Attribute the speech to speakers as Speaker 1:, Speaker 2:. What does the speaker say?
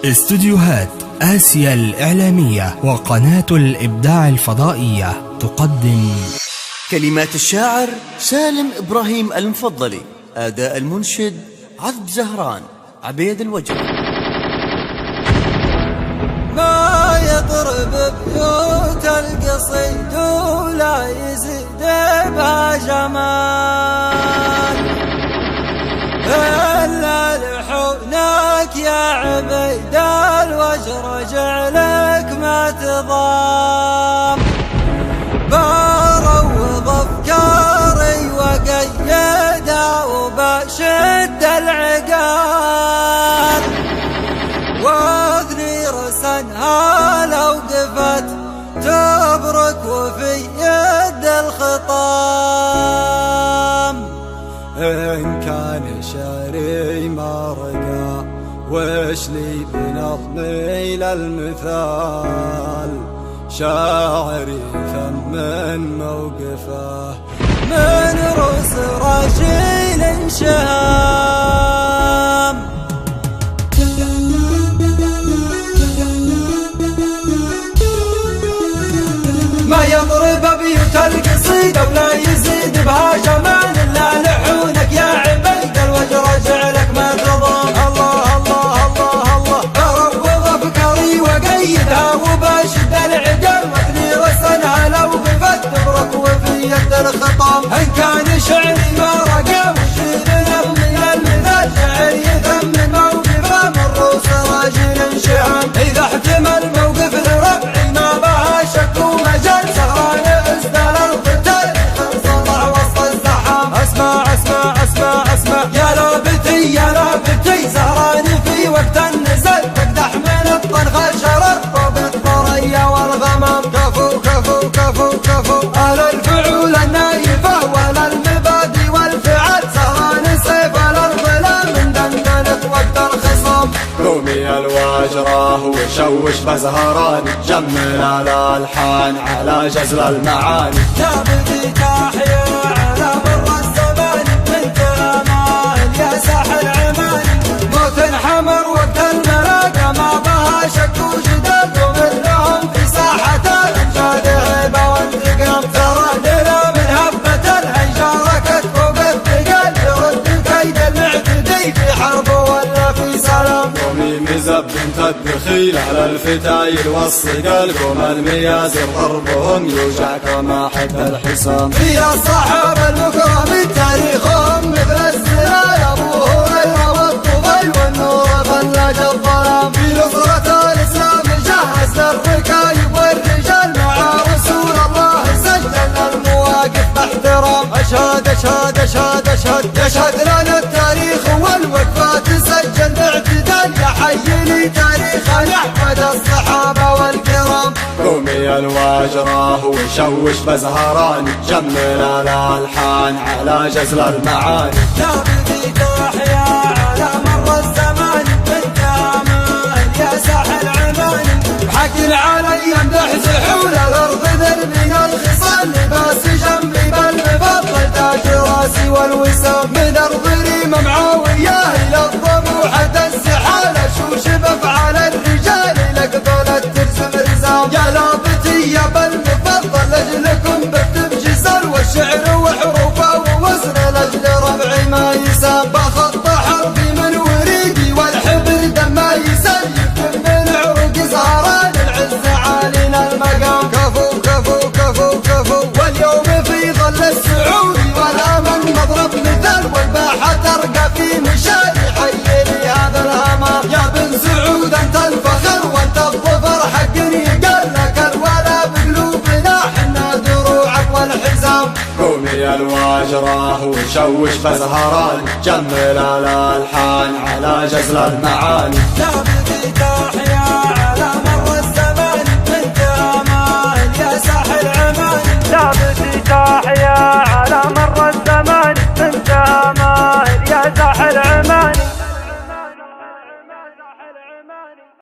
Speaker 1: استوديوهات آسيا الإعلامية وقناة الإبداع الفضائية تقدم
Speaker 2: كلمات الشاعر سالم إبراهيم المفضلي، أداء المنشد عذب زهران عبيد الوجه.
Speaker 3: ما يضرب بيوت القصيد ولا يزيد بها جمال إلا لحونك يا عبيد الوجه، جعلك ما تضام. بروض أفكاري وقيدها وبشد العقال، واثني رسنها لو قفت تبرك وفي يد الخطام. إن كان شعري ما رقى وش لي بنظمي للمثال، شاعري ثمن موقفه من رؤوس رجيل شهام. ما يضرب بيوت القصيدة ولا يزيد بها جمال إلا لحونك يا عبيد الوجه، جعلك ما تضام. الله الله الله الله، بروض أفكاري وقيدها وبشد العقل، واثني رسنها لو قفت تبرك وفي يد الخطام. إن كان شعري ما رقى وشيل من المثال، شعري يثمن موقفه من رؤوس راجل شهام. إذا احتمل موقف لرفعي ما بها شك ومجال، سهران ازدال القتال صدع وسط الزحام. اسمع اسمع اسمع اسمع يا لابتي يا لابتي، سهران في وقت النزل تقدح من الطنخ شرر طوب الطريا والغمام. كفو كفو كفو كفو على الفعول النايفة ولا المبادئ والفعال، سهران سيف الظلام من دندنة وقت الخصام.
Speaker 4: رومي الواجرة وشوش بزهران، جمل الألحان على جزل المعاني.
Speaker 3: يا بدي تحيا على مر الزمان من كمال يا ساحل عماني. موت حمر وقت الملاقى ما بها شك وجدال، ومثلهم في ساحة الأمجاد هيبة وانتقام. ترى دلا من هبة الحجارة كتفوق الثقال، يرد كيد المعتدي في حرب ولا في سلام.
Speaker 4: رومي مزب بنت الدخيل على الفتايل والصقال، قوم الميازر ضربهم يوجع كما حد الحسام.
Speaker 3: يا صحاب المكرم تاريخهم مثل السلال، أبو هريرة والطفيل والنور فلاج الظلام. في نصرة الإسلام جهز الركايب والرجال، مع رسول الله سجلنا المواقف باحترام. أشهد أشهد أشهد أشهد يشهد لنا التاريخ والوقفات تسجل باعتدال، يا حي لي تاريخنا أحمد الصحابة والكرام.
Speaker 4: رومي الواجرة وشوش بزهران، جمل الألحان على جزل المعاني.
Speaker 3: يا بدي تحيا على مر الزمان من كمال يا ساحل عماني. بحق العلي يمدح زحول الأرض ذل من الخصال، لباس جنبي بالمفضل تاج راسي والوسام. من أرض ريم معاوية إلى الضبوحة السحالة، شوش بفعال الرجال لك ظلت ترسم رزام. يا لابتي يا بالمفضل لجلكم بكتب جسر، والشعر وحروفه ووزن لجل ربعي ما يسام. بخط حرفي من وريدي والحبر دم ما يسال، يكتب من عروق زهران العز عالينا المقام. كفو كفو كفو كفو واليوم في ظل السعودي والامل مضرب مثال، والباحة ترقى في مشاري حي لي هذا الهمام. يا بن سعود انت الفخر وانت الظفر حق يقال لك الولا بقلوبنا حنا دروعك والحزام.
Speaker 4: رومي الواجرة وشوش بزهران، جمل الألحان على جزل المعاني.
Speaker 3: يا بدي تحيا